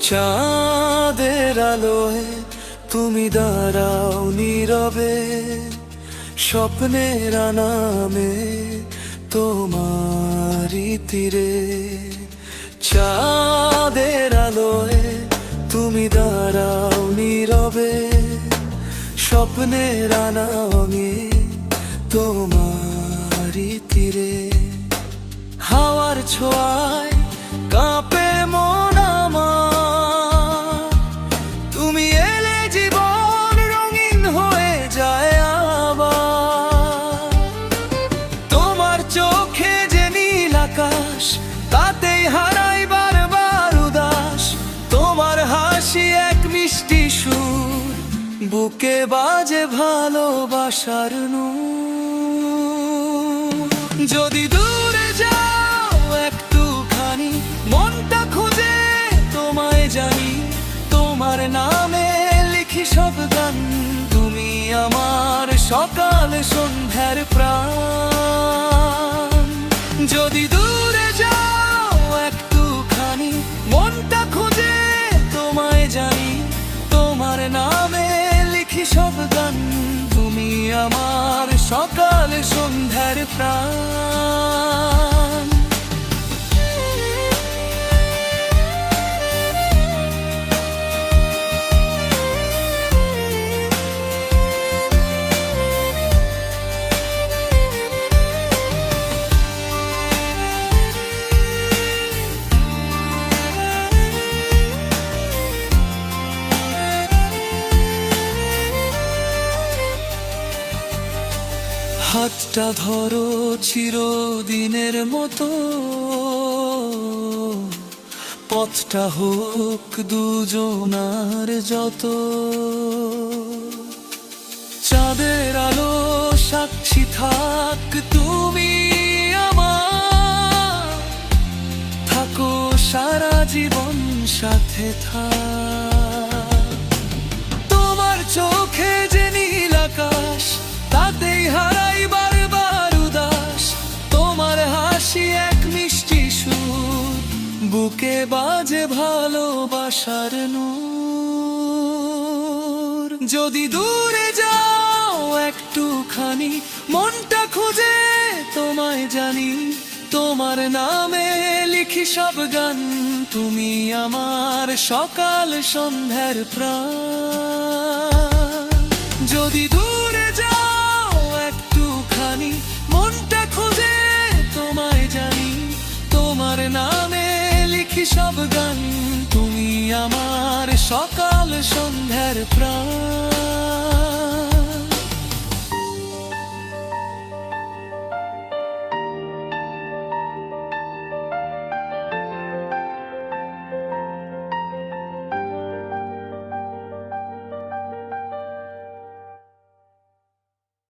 চাঁদের আলোয় তুমি দাঁড়াও নীরবে, স্বপ্নের নামে তোমারই তীরে। চাঁদের আলোয় তুমি দাঁড়াও নীরবে, স্বপ্নের নামে তোমারই তীরে। হাওয়ার ছোঁয়ায় কাঁপে মন আমার, তুমি এলে জীবন রঙিন হয়ে যায় আবার। তোমার চোখে যে নীল আকাশ, তাতেই হারাই বারবার উদাস। তোমার হাসি এক মিষ্টি সুর, বুকে বাজে ভালোবাসার নূর। যদি দূরে যাও একটুখানি, মনটা খুঁজে তোমায় জানি। তোমার নামে লিখি সব গান, তুমি আমার সকাল সন্ধ্যার প্রাণ। যদি দূরে যাও একটুখানি, মনটা খুঁজে তোমায় জানি। তোমার নামে লিখি সব গান, তুমি আমার সকাল সন্ধ্যার প্রাণ। হাতটা ধরো চিরদিনের মতো, পথটা হোক দুজনার যত। চাঁদের আলো সাক্ষী থাক তুমি আমার, থাকো সারা জীবন সাথে থাক। তোমার চোখে যে নীল আকাশ, তাতেই হারাই বারবার উদাস। তোমার হাসি এক মিষ্টি সুর, বুকে বাজে ভালোবাসার নূর। যদি দূরে যাও একটুখানি, মনটা খুঁজে তোমায় জানি। তোমার নামে লিখি সব গান, তুমি আমার সকাল সন্ধ্যার প্রাণ। যদি